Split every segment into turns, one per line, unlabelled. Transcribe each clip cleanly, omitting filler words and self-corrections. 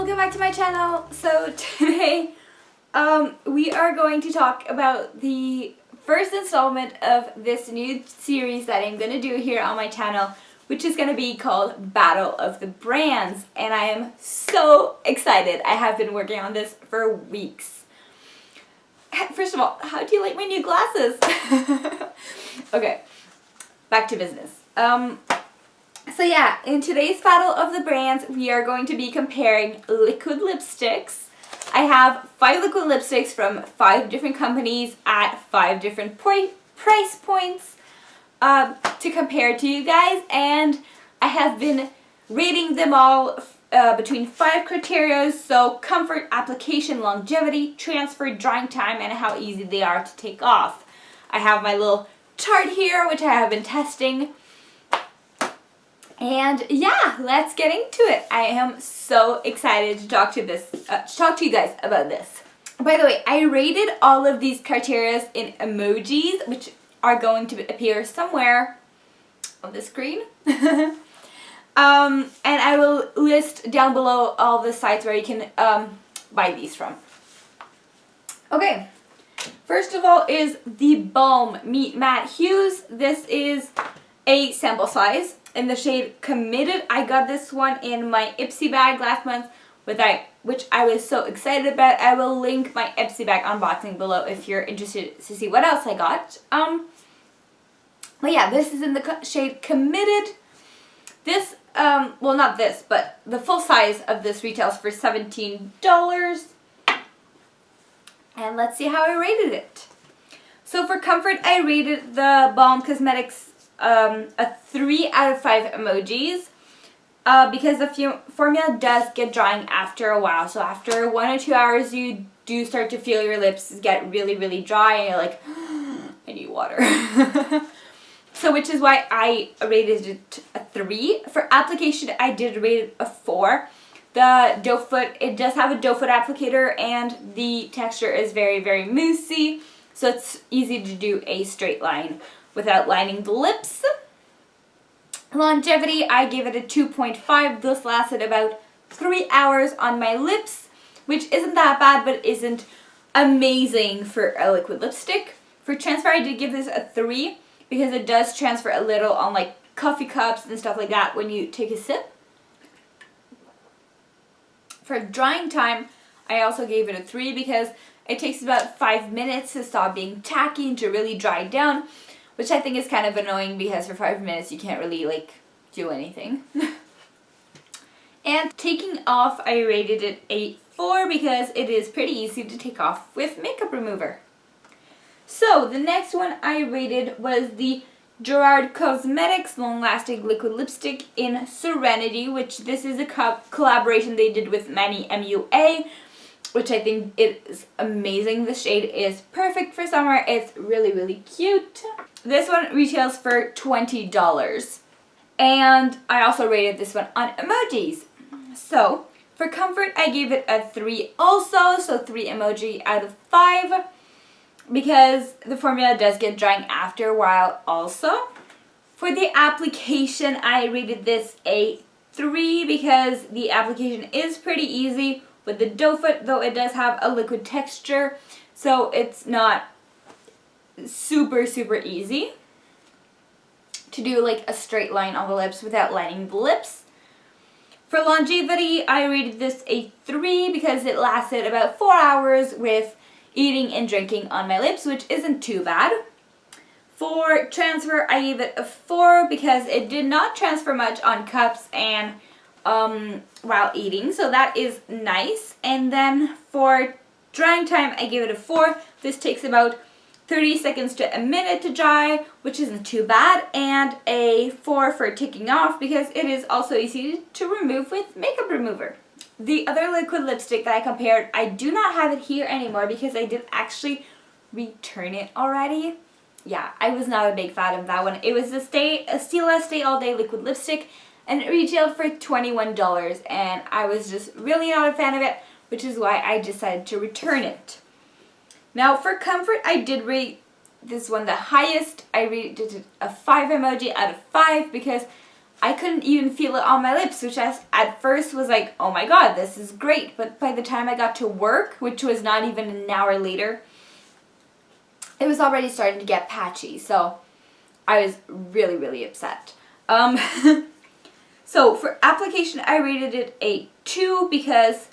welcome back to my channel. So today we are going to talk about the first installment of this new series that I'm going to do here on my channel, which is going to be called Battle of the Brands, and I am so excited. I have been working on this for weeks. First of all, how do you like my new glasses? Okay, back to business. So yeah, in today's Battle of the Brands, we are going to be comparing liquid lipsticks. I have 5 liquid lipsticks from 5 different companies at 5 different price points to compare to you guys, and I have been rating them all between 5 criteria, so comfort, application, longevity, transfer, drying time, and how easy they are to take off. I have my little chart here, which I have been testing. And yeah, let's get into it. I am so excited to talk to you guys about this. By the way, I rated all of these criteria in emojis, which are going to appear somewhere on the screen. And I will list down below all the sites where you can buy these from. Okay, first of all is the Balm Meet Matte Hues. This is a sample size in the shade Committed. I got this one in my Ipsy bag last month, which I was so excited about. I will link my Ipsy bag unboxing below if you're interested to see what else I got. But yeah, this is in the shade Committed. This, well, not this, but the full size of this retails for $17. And let's see how I rated it. So for comfort, I rated the Balm Cosmetics a 3 out of 5 emojis because the formula does get drying after a while. So after 1 or 2 hours, you do start to feel your lips get really, really dry, and you're like, I need water. So which is why I rated it a 3. For application, I did rate it a 4. The doe foot, it does have a doe foot applicator, and the texture is very, very moussey, so it's easy to do a straight line without lining the lips. Longevity, I gave it a 2.5. This lasted about 3 hours on my lips, which isn't that bad, but isn't amazing for a liquid lipstick. For transfer, I did give this a 3 because it does transfer a little on like coffee cups and stuff like that when you take a sip. For drying time, I also gave it a 3 because it takes about 5 minutes to stop being tacky and to really dry down, which I think is kind of annoying because for 5 minutes you can't really like do anything. And taking off, I rated it a 4 because it is pretty easy to take off with makeup remover. So the next one I rated was the Gerard Cosmetics Long Lasting Liquid Lipstick in Serenity, which this is a collaboration they did with Manny MUA, which I think it is amazing. The shade is perfect for summer. It's really, really cute. This one retails for $20. And I also rated this one on emojis. So for comfort, I gave it a 3 also, so 3 emoji out of 5. Because the formula does get drying after a while also. For the application, I rated this a 3 because the application is pretty easy with the doe foot, though it does have a liquid texture, so it's not super, super easy to do like a straight line on the lips without lining the lips. For longevity, I rated this a 3 because it lasted about 4 hours with eating and drinking on my lips, which isn't too bad. For transfer, I gave it a 4 because it did not transfer much on cups and while eating, so that is nice. And then for drying time, I gave it a 4. This takes about 30 seconds to a minute to dry, which isn't too bad, and a 4 for taking off because it is also easy to remove with makeup remover. The other liquid lipstick that I compared, I do not have it here anymore because I did actually return it already. Yeah, I was not a big fan of that one. It was a Stila Stay All Day liquid lipstick, and it retailed for $21, and I was just really not a fan of it, which is why I decided to return it. Now for comfort, I did rate this one the highest. I rated it a 5 emoji out of 5 because I couldn't even feel it on my lips, which at first was like, oh my god, this is great. But by the time I got to work, which was not even an hour later, it was already starting to get patchy. So I was really, really upset. So for application, I rated it a 2 because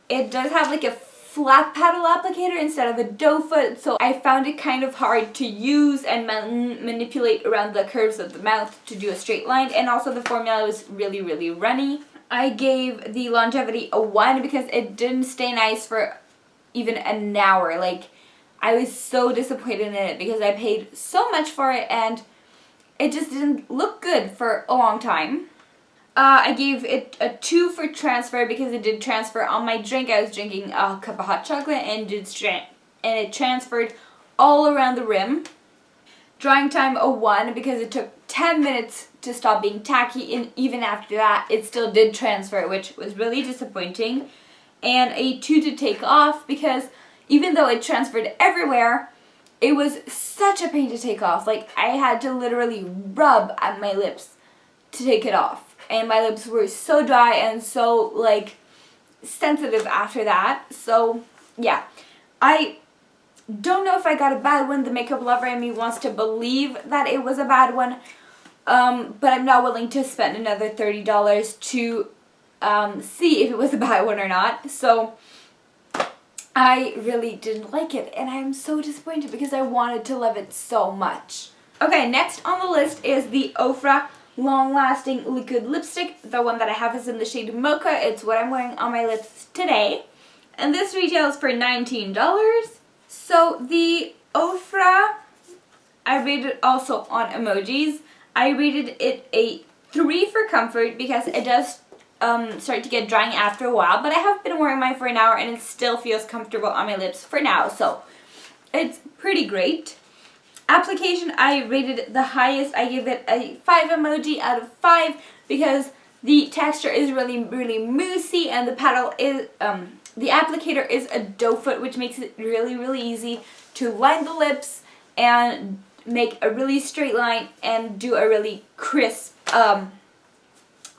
it does have like a flat paddle applicator instead of a doe foot, so I found it kind of hard to use and manipulate around the curves of the mouth to do a straight line, and also the formula was really, really runny. I gave the longevity a 1 because it didn't stay nice for even an hour. Like, I was so disappointed in it because I paid so much for it and it just didn't look good for a long time. I gave it a 2 for transfer because it did transfer on my drink. I was drinking a cup of hot chocolate and it transferred all around the rim. Drying time a 1 because it took 10 minutes to stop being tacky, and even after that it still did transfer, which was really disappointing. And a 2 to take off because even though it transferred everywhere, it was such a pain to take off. Like, I had to literally rub at my lips to take it off. And my lips were so dry and so, like, sensitive after that. So, yeah. I don't know if I got a bad one. The makeup lover in me wants to believe that it was a bad one. But I'm not willing to spend another $30 to see if it was a bad one or not. So, I really didn't like it. And I'm so disappointed because I wanted to love it so much. Okay, next on the list is the Oprah long-lasting liquid lipstick. The one that I have is in the shade Mocha. It's what I'm wearing on my lips today. And this retails for $19. So the Oprah, I rated also on emojis. I rated it a 3 for comfort because it does start to get drying after a while. But I have been wearing mine for an hour and it still feels comfortable on my lips for now. So it's pretty great. Application, I rated the highest. I gave it a 5 emoji out of 5 because the texture is really, really moussey, and the paddle is, the applicator is a doe foot, which makes it really, really easy to line the lips and make a really straight line and do a really crisp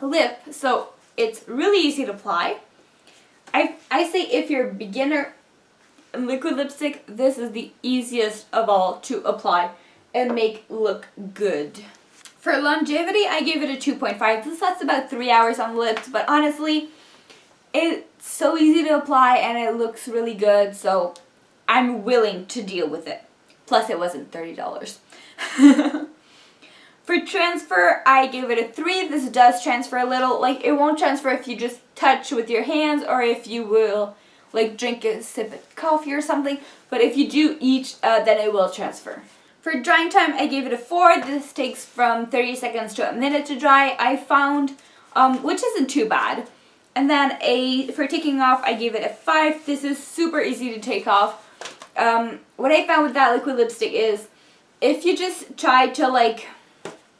lip. So it's really easy to apply. I say if you're a beginner liquid lipstick, this is the easiest of all to apply and make look good. For longevity, I gave it a 2.5. This lasts about 3 hours on the lips, but honestly, it's so easy to apply and it looks really good, so I'm willing to deal with it. Plus, it wasn't $30. For transfer, I gave it a 3. This does transfer a little. Like, it won't transfer if you just touch with your hands or if you will like drink a sip of coffee or something, but if you do eat, then it will transfer. For drying time, I gave it a 4. This takes from 30 seconds to a minute to dry, I found, which isn't too bad. And then for taking off, I gave it a 5. This is super easy to take off. What I found with that liquid lipstick is, if you just try to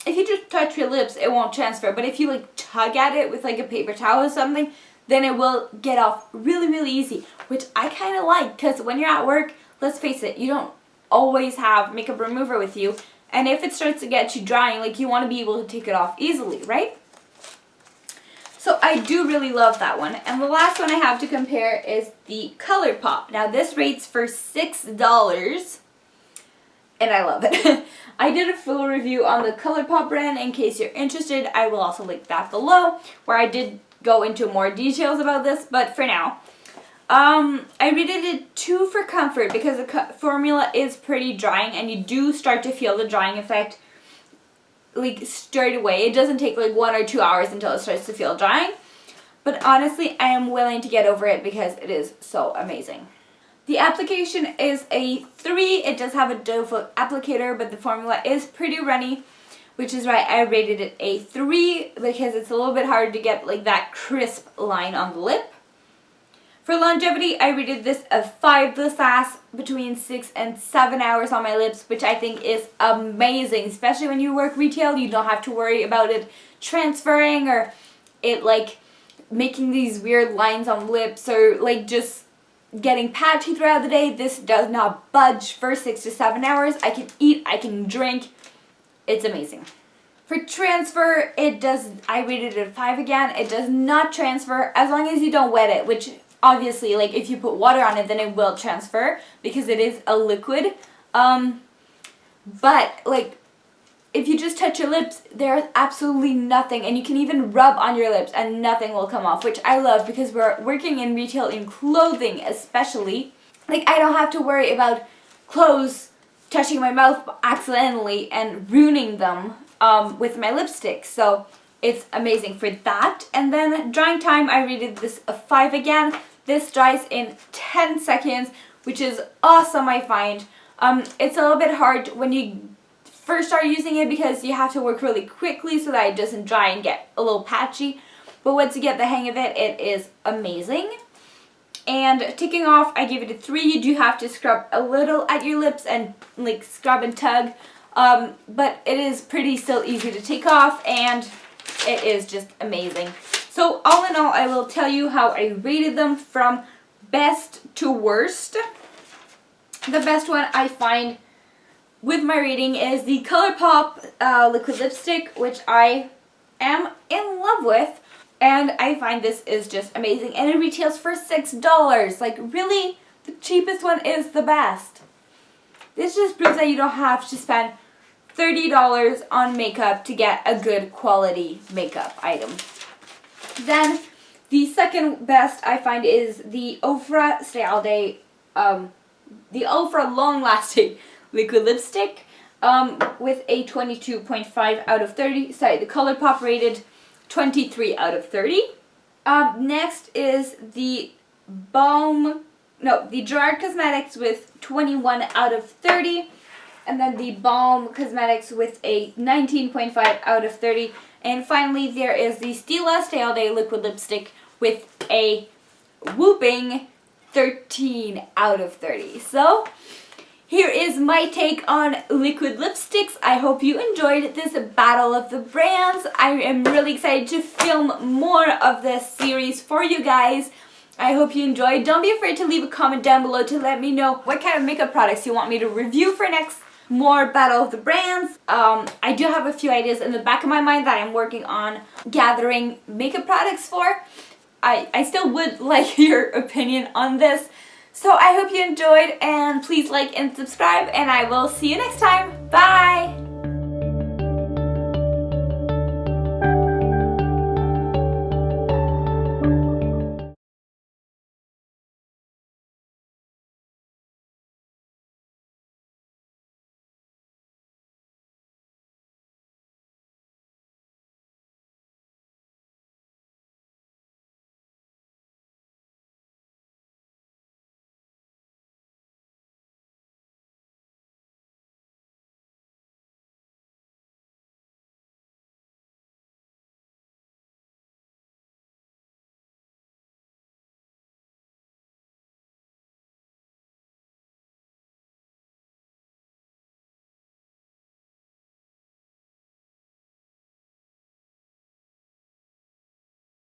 if you just touch your lips, it won't transfer, but if you like tug at it with like a paper towel or something, then it will get off really, really easy, which I kind of like, because when you're at work, let's face it, you don't always have makeup remover with you, and if it starts to get you drying, like, you want to be able to take it off easily, right? So I do really love that one. And the last one I have to compare is the Colourpop. Now this rates for $6, and I love it. I did a full review on the Colourpop brand. In case you're interested, I will also link that below, where I did go into more details about this, but for now, I rated it 2 for comfort because the formula is pretty drying and you do start to feel the drying effect like straight away. It doesn't take like 1 or 2 hours until it starts to feel drying, but honestly, I am willing to get over it because it is so amazing. The application is a 3. It does have a doe foot applicator, but the formula is pretty runny, which is why I rated it a 3 because it's a little bit hard to get like that crisp line on the lip. For longevity, I rated this a 5. This lasts between 6 and 7 hours on my lips, which I think is amazing, especially when you work retail. You don't have to worry about it transferring or it like making these weird lines on lips or like just getting patchy throughout the day. This does not budge for 6 to 7 hours. I can eat, I can drink. It's amazing. For transfer, I rated it a 5 again. It does not transfer as long as you don't wet it, which obviously, like, if you put water on it, then it will transfer because it is a liquid. But, like, if you just touch your lips, there's absolutely nothing, and you can even rub on your lips and nothing will come off, which I love because we're working in retail in clothing especially. Like, I don't have to worry about clothes touching my mouth accidentally and ruining them with my lipstick. So it's amazing for that. And then drying time, I rated this a 5 again. This dries in 10 seconds, which is awesome, I find. It's a little bit hard when you first start using it because you have to work really quickly so that it doesn't dry and get a little patchy. But once you get the hang of it, it is amazing. And ticking off, I give it a 3. You do have to scrub a little at your lips and like scrub and tug. But it is pretty still easy to take off, and it is just amazing. So all in all, I will tell you how I rated them from best to worst. The best one I find with my rating is the Colourpop liquid lipstick, which I am in love with. And I find this is just amazing. And it retails for $6. Like, really, the cheapest one is the best. This just proves that you don't have to spend $30 on makeup to get a good quality makeup item. Then, the second best I find is the Oprah Style Day, the Oprah Long Lasting liquid lipstick with a 22.5 out of 30. Sorry, the Colourpop rated 23 out of 30. Next is the Gerard Cosmetics with 21 out of 30. And then the Balm Cosmetics with a 19.5 out of 30. And finally, there is the Stila Style Day liquid lipstick with a whooping 13 out of 30. So, here is my take on liquid lipsticks. I hope you enjoyed this battle of the brands. I am really excited to film more of this series for you guys. I hope you enjoyed. Don't be afraid to leave a comment down below to let me know what kind of makeup products you want me to review for next more battle of the brands. I do have a few ideas in the back of my mind that I'm working on gathering makeup products for. I still would like your opinion on this. So I hope you enjoyed, and please like and subscribe, and I will see you next time. Bye!